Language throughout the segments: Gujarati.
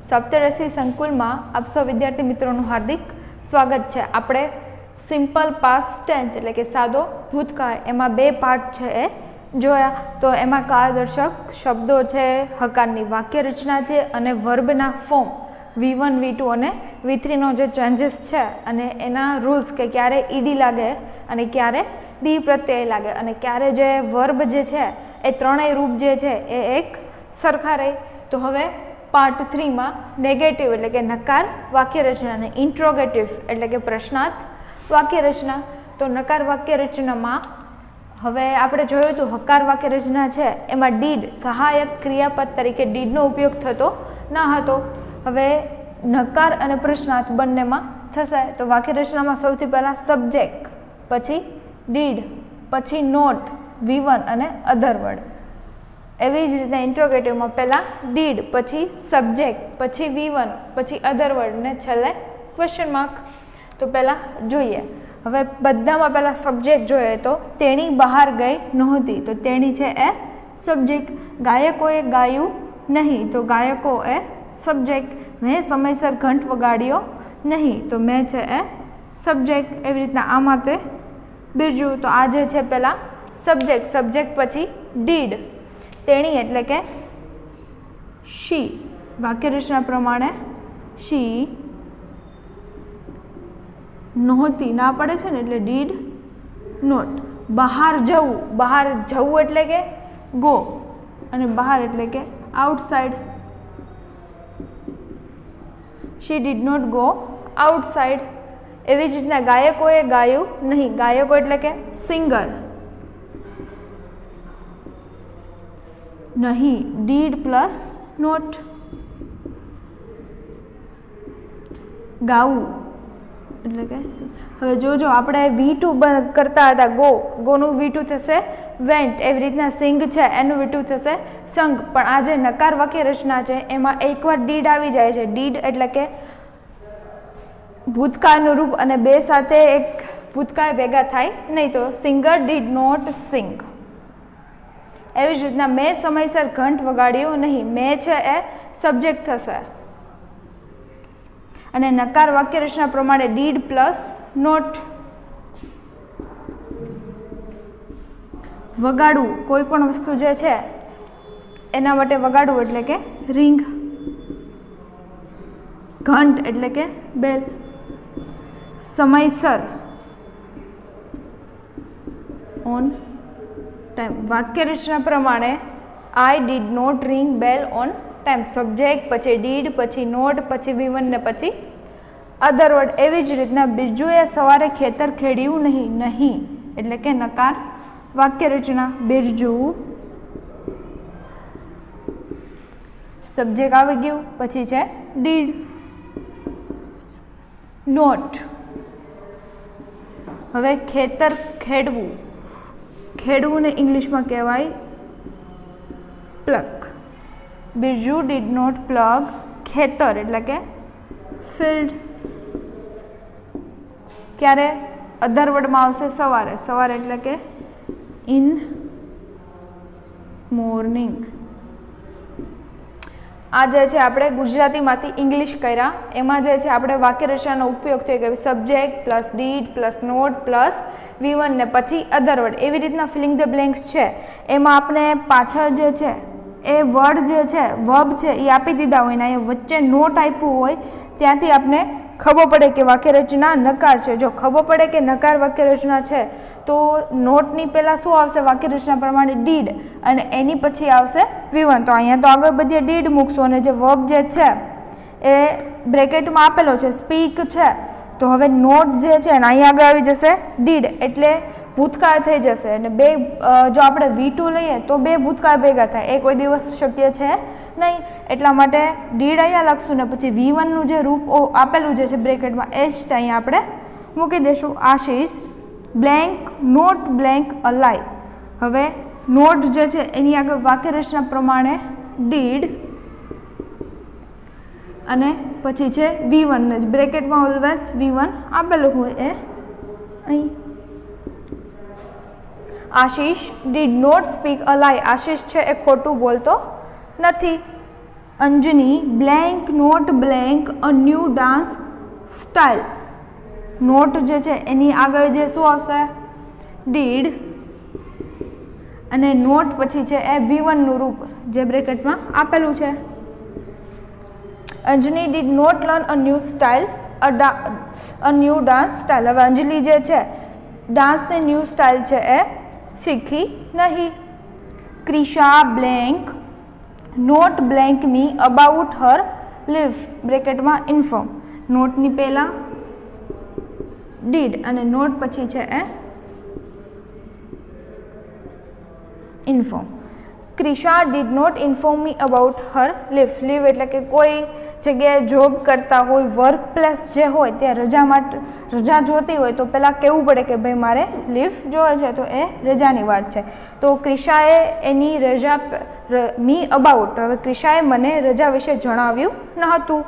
સપ્તરસી સંકુલમાં આપ સૌ વિદ્યાર્થી મિત્રોનું હાર્દિક સ્વાગત છે। આપણે સિમ્પલ પાસ્ટ ટેન્સ એટલે કે સાદો ભૂતકાળ એમાં બે પાર્ટ છે એ જોયા। તો એમાં કાળદર્શક શબ્દો છે, હકારની વાક્ય રચના છે અને વર્બના ફોર્મ V1, V2 અને V3 નો જે ચેન્જીસ છે અને એના રૂલ્સ કે ક્યારે ઈડી લાગે અને ક્યારે ડી પ્રત્યય લાગે અને ક્યારે જે વર્બ જે છે એ ત્રણેય રૂપ જે છે એ એક સરખા રહે। તો હવે પાર્ટ 3 માં નેગેટિવ એટલે કે નકાર વાક્ય રચના અને ઇન્ટ્રોગેટિવ એટલે કે પ્રશ્નાર્થ વાક્ય રચના। તો નકાર વાક્ય રચનામાં હવે આપણે જોયું હતું હકાર વાક્ય રચના છે એમાં ડીડ સહાયક ક્રિયાપદ તરીકે ડીડનો ઉપયોગ થતો ન હતો। હવે નકાર અને પ્રશ્નાર્થ બંનેમાં થશે। તો વાક્ય રચનામાં સૌથી પહેલાં સબ્જેક્ટ, પછી ડીડ, પછી નોટ, V1 અને અધર વર્ડ। એવી જ રીતે ઇન્ટ્રોગેટિવમાં પહેલાં ડીડ, પછી સબ્જેક્ટ, પછી V1, પછી અધર વર્ડ ને છેલ્લે ક્વેશ્ચન માર્ક। તો પહેલાં જોઈએ, હવે બધામાં પહેલાં સબ્જેક્ટ જોઈએ તો તેણી બહાર ગઈ નહોતી, તો તેણી છે એ સબ્જેક્ટ। ગાયકોએ ગાયું નહીં, તો ગાયકો એ સબ્જેક્ટ। મેં સમયસર ઘંટ વગાડ્યો નહીં, તો મેં છે એ સબ્જેક્ટ। એવી રીતના આમાં તે બીજું। તો આ જે છે પહેલાં સબ્જેક્ટ, સબ્જેક્ટ પછી ડીડ, તેણી એટલે કે શી, વાક્ય રચના પ્રમાણે શી નહોતી ના પડે છે ને એટલે ડીડ નોટ। બહાર જવું, બહાર જવું એટલે કે ગો અને બહાર એટલે કે outside, she did not go outside. એવી જ રીતના ગાયકોએ ગાયું નહીં, ગાયકો એટલે કે સિંગર, નહીં ડીડ પ્લસ નોટ। ગાવું એટલે કે હવે જોજો આપણે V2 કરતા હતા ગોનું V2 થશે વેન્ટ, એવી રીતના સિંગ છે એનું V2 થશે સંગ। પણ આ જે નકાર વાક્ય રચના છે એમાં એકવાર ડીડ આવી જાય છે, ડીડ એટલે કે ભૂતકાળનું રૂપ અને બે સાથે એક ભૂતકાળ ભેગા થાય નહીં, તો સિંગર ડીડ નોટ સિંગ। એવી જ રીતના મેં સમયસર ઘંટ વગાડ્યો નહીં, મેં છે એ સબ્જેક્ટ થશે અને નકાર વાક્ય રચના પ્રમાણે ડીડ પ્લસ નોટ। વગાડવું, કોઈ પણ વસ્તુ જે છે એના માટે વગાડવું એટલે કે રિંગ, ઘંટ એટલે કે બેલ, સમયસર ઓન ટાઈમ। વાક્ય રચના પ્રમાણે I did not ring bell on time, subject પછી ડીડ પછી નોટ પછી V1 ને પછી અધર વર્ડ। એવી જ રીતના બિરજુએ સવારે ખેતર ખેડ્યું નહીં, નહીં એટલે કે નકાર વાક્ય રચના, બિરજુ સબ્જેક્ટ આવી ગયું, પછી છે ડીડ, નોટ। હવે ખેતર ખેડવું, ખેડવું ને ઇંગ્લિશમાં કહેવાય plug, Birju did not plug ખેતર એટલે કે ફિલ્ડ। ક્યારે અધર વર્ડમાં આવશે સવારે, સવારે એટલે કે ઇન મોર્નિંગ। આ જે છે આપણે ગુજરાતીમાંથી ઇંગ્લિશ કર્યા, એમાં જે છે આપણે વાક્ય રચનાનો ઉપયોગ થયો કે subject plus did plus not plus V1 ને પછી અધર વર્ડ। એવી રીતના ફિલિંગ ધ બ્લેન્ક્સ છે એમાં આપણે પાછળ જે છે એ વર્ડ જે છે વર્બ છે એ આપી દીધા હોય ને અહીંયા વચ્ચે નોટ આપ્યું હોય ત્યાંથી આપણે ખબર પડે કે વાક્ય રચના નકાર છે। જો ખબર પડે કે નકાર વાક્ય રચના છે તો નોટની પહેલાં શું આવશે વાક્ય રચના પ્રમાણે ડીડ અને એની પછી આવશે V1। તો અહીંયા તો આગળ બધી ડીડ મૂકશો અને જે વર્બ જે છે એ બ્રેકેટમાં આપેલો છે સ્પીક છે, તો હવે નોટ જે છે ને અહીંયા આગળ આવી જશે ડીડ એટલે ભૂતકાળ થઈ જશે અને બે જો આપણે V2 લઈએ તો બે ભૂતકાળ ભેગા થાય, એ કોઈ દિવસ શક્ય છે નહીં। એટલા માટે ડીડ અહીંયા લખશું ને પછી V1 નું જે રૂપ આપેલું જે છે બ્રેકેટમાં એ જ અહીંયા આપણે મૂકી દઈશું। આશીષ બ્લેન્ક નોટ બ્લેન્ક અલાય। હવે નોટ જે છે એની આગળ વાક્ય રચના પ્રમાણે ડીડ અને પછી છે V1 ને બ્રેકેટમાં ઓલવેઝ V1 આપેલું હોય એ અહીં। Ashish did not speak a lie, Ashish છે એ ખોટું બોલતો નથી। Anjani blank not blank a new dance style. Not જે છે એની આગળ જે શું આવશે? ડીડ, અને નોટ પછી છે એ V1 નું રૂપ જે બ્રેકેટમાં આપેલું છે. Anjani did not learn a new style a new dance style. હવે અંજલિ જે છે ડાન્સની ન્યૂ સ્ટાઇલ છે એ શીખી નહીં. Krisha blank not blank me about her leave બ્રેકેટમાં ઇન્ફોર્મ. નોટની પહેલાં ડીડ અને નોટ પછી છે એ inform. Krisha did not inform me about her leave. Leave એટલે કે કોઈ જગ્યાએ જોબ કરતા હોય, વર્ક પ્લેસ જે હોય ત્યાં રજા માટે રજા જોતી હોય તો પહેલાં કહેવું પડે કે ભાઈ મારે લીવ જોઈએ છે, તો એ રજાની વાત છે. તો ક્રિશાએ એની રજા મી અબાઉટ, હવે ક્રિશાએ મને રજા વિશે જણાવ્યું ન હતું.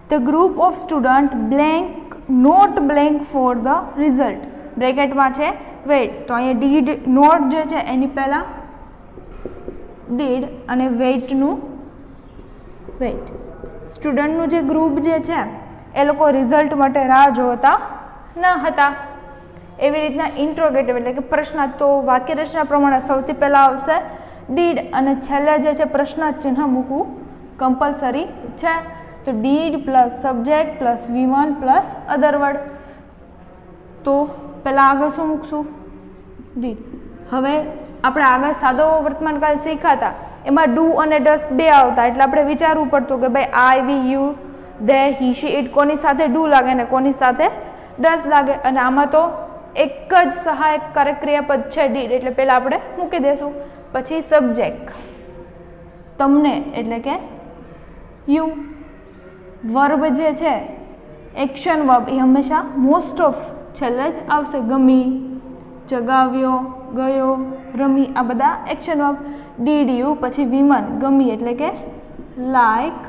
The group of student blank not blank for the result બ્રેકેટમાં છે વેઇટ. તો અહીંયા ડીડ નોટ જે છે એની પહેલાં ડીડ અને વેઇટનું વેઇટ. સ્ટુડન્ટનું જે ગ્રુપ જે છે એ લોકો રિઝલ્ટ માટે રાહ જોતા ન હતા. એવી રીતના ઇન્ટ્રોગેટિવ એટલે કે પ્રશ્ન. તો વાક્ય રચના પ્રમાણે સૌથી પહેલાં આવશે ડીડ અને છેલ્લે જે છે પ્રશ્ન ચિહ્ન મૂકવું કમ્પલસરી છે. તો did plus subject plus V1 plus other word. તો પહેલાં આગળ શું મૂકશું? ડીડ. હવે આપણે આગળ સાદો વર્તમાનકાળ શીખાતા એમાં ડુ અને ડસ બે આવતા, એટલે આપણે વિચારવું પડતું કે ભાઈ આઈ, વી, you, they, he, she, it કોની સાથે ડુ લાગે ને કોની સાથે ડસ લાગે. અને આમાં તો એક જ સહાયક કારક ક્રિયાપદ છે ડીડ, એટલે પહેલાં આપણે મૂકી દઈશું. પછી સબ્જેક્ટ તમને એટલે કે યુ. વર્બ જે છે એક્શન વર્બ એ હંમેશા મોસ્ટ ઓફ છેલ્લે જ આવશે. ગમી, જગાવ્યો, ગયો, રમી આ બધા એક્શન વર્બ. ડીડ યુ પછી V1 ગમી એટલે કે લાઈક,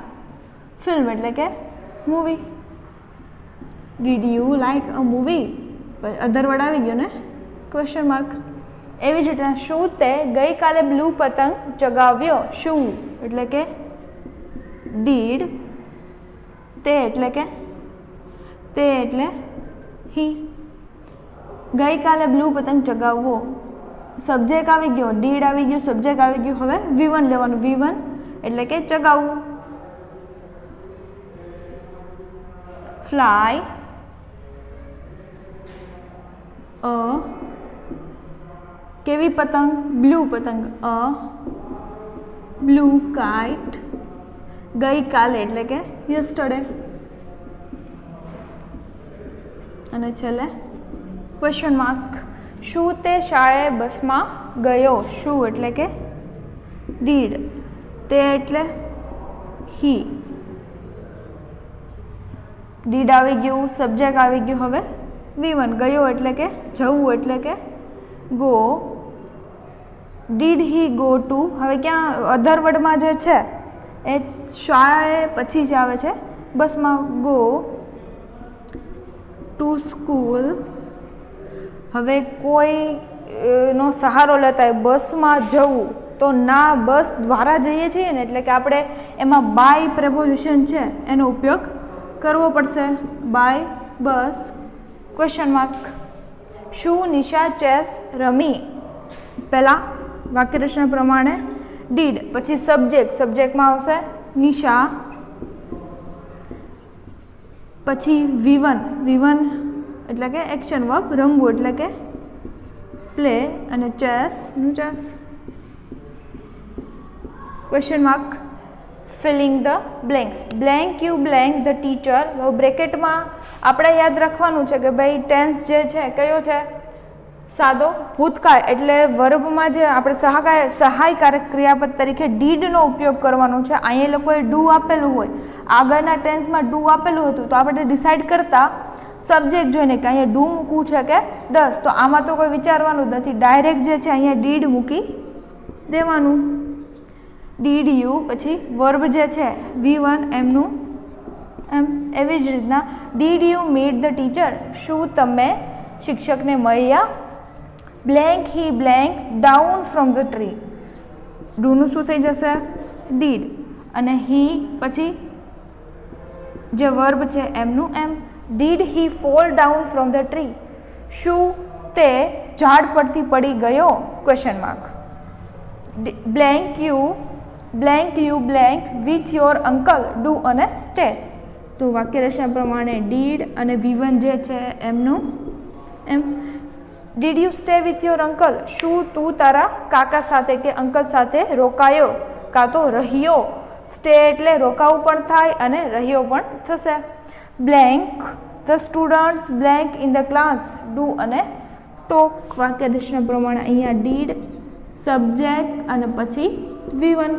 ફિલ્મ એટલે કે movie. Did you like a movie, other word આવી ગયો ને ક્વેશ્ચન માર્ક. એવી જ રીતના શું તે ગઈકાલે બ્લુ પતંગ ચગાવ્યો? શું એટલે કે ડીડ, તે એટલે હી. ગઈકાલે બ્લુ પતંગ ચગાવવો, સબ્જેક્ટ આવી ગયો, ડીડ આવી ગયું, સબ્જેક્ટ આવી ગયું. હવે V1 લેવાનું. V1 એટલે કે ચગાવવું. ફ્લાય અ કેવી પતંગ? બ્લુ પતંગ. અ બ્લુ કાઇટ. ગઈકાલે એટલે કે યસ્ટરડે. અને છેલ્લે ક્વેશ્ચન માર્ક. શું તે શાળાએ બસમાં ગયો? શું એટલે કે ડીડ, તે એટલે હી. ડીડ આવી ગયું, સબ્જેક્ટ આવી ગયું. હવે V1 ગયો એટલે કે જવું એટલે કે go. Did he go to. હવે ક્યાં અધર વર્ડમાં જે છે એ શાળાએ પછી જ આવે છે, બસમાં ગો ટુ સ્કૂલ. હવે કોઈ નો સહારો લેતા હોય બસમાં જવું તો ના બસ દ્વારા જઈએ છીએ ને, એટલે કે આપણે એમાં બાય પ્રેપોઝિશન છે એનો ઉપયોગ કરવો પડશે. By bus. Question mark. શું નિશા ચેસ રમી? પહેલાં વાક્ય રચના પ્રમાણે ડીડ પછી સબ્જેક્ટ, સબ્જેક્ટમાં આવશે નિશા પછી V1. V1 એટલે કે એક્શન વર્બ, રમવું એટલે કે પ્લે, અને ચેસનું chess. Question mark. Filling the blanks. Blank you blank the teacher. બ્રેકેટમાં આપણે યાદ રાખવાનું છે કે ભાઈ ટેન્સ જે છે કયો છે? સાદો ભૂતકાળ. એટલે વર્બમાં જે આપણે સહાયકારક ક્રિયાપદ તરીકે ડીડનો ઉપયોગ કરવાનો છે. અહીંયા લોકોએ ડુ આપેલું હોય, આગળના ટેન્સમાં ડુ આપેલું હતું, તો આપણે ડિસાઇડ કરતા સબ્જેક્ટ જોઈને કે અહીંયા ડુ મૂકવું છે કે ડસ. તો આમાં તો કોઈ વિચારવાનું જ નથી, ડાયરેક્ટ જે છે અહીંયા ડીડ મૂકી દેવાનું. ડીડ યુ પછી વર્બ જે છે V1 એમનું એમ. એવી જ રીતના did you meet the teacher. શું તમે શિક્ષકને મળ્યા? Blank he blank down from the tree. ડુનું શું થઈ જશે? ડીડ. અને હી પછી જે વર્બ છે એમનું એમ. Did he fall down from the tree? શું તે ઝાડ પરથી પડી ગયો? Question mark. Blank you blank with your uncle do અને સ્ટે. તો વાક્ય રચના પ્રમાણે ડીડ અને V1 જે છે એમનું એમ. Did you stay with your uncle? શું તું તારા કાકા સાથે કે અંકલ સાથે રોકાયો કાં તો રહ્યો? સ્ટે એટલે રોકાવું પણ થાય અને રહ્યો પણ થશે. Blank the students blank in the class do અને ટોક. વાક્ય રચના પ્રમાણે અહીંયા ડીડ સબ્જેક્ટ અને પછી V1.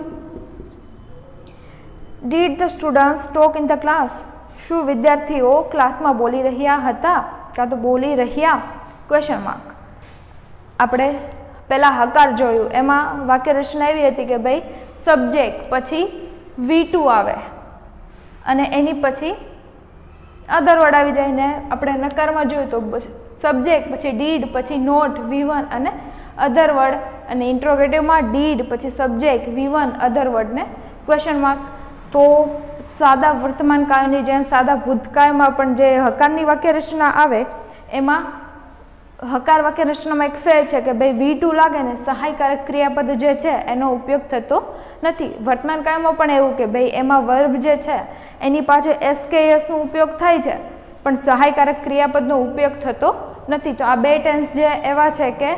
Did the students talk in the class? શું વિદ્યાર્થીઓ ક્લાસમાં બોલી રહ્યા હતા કાં તો બોલી રહ્યા? Question mark. આપણે પહેલાં હકાર જોયું એમાં વાક્ય રચના એવી હતી કે ભાઈ સબ્જેક્ટ પછી V2 આવે અને એની પછી અધર વર્ડ આવી જાય ને આપણે નકારમાં જોયું તો સબ્જેક્ટ પછી ડીડ પછી નોટ V1 અને અધર વર્ડ અને ઇન્ટ્રોગેટિવમાં ડીડ પછી સબ્જેક્ટ V1 અધર વર્ડ ને ક્વેશ્ચન માર્ક. તો સાદા વર્તમાન કાળની જેમ સાદા ભૂતકાળમાં પણ જે હકારની વાક્ય રચના આવે એમાં હકાર વાક્ય રચનામાં એક ફેર છે કે ભાઈ V2 લાગે ને સહાયકારક ક્રિયાપદ જે છે એનો ઉપયોગ થતો નથી. વર્તમાન કાળમાં પણ એવું કે ભાઈ એમાં વર્બ જે છે એની પાછળ SKSનો ઉપયોગ થાય છે પણ સહાયકારક ક્રિયાપદનો ઉપયોગ થતો નથી. તો આ બે ટેન્સ જે એવા છે કે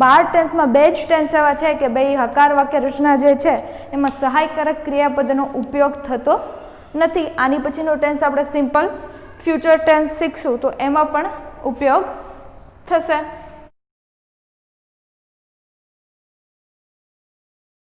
12 ટેન્સમાં 2 જ ટેન્સ એવા છે કે ભાઈ હકાર વાક્ય રચના જે છે એમાં સહાયકારક ક્રિયાપદનો ઉપયોગ થતો નથી. આની પછીનો ટેન્સ આપણે સિમ્પલ ફ્યુચર ટેન્સ શીખશું તો એમાં પણ ઉપયોગ થશે.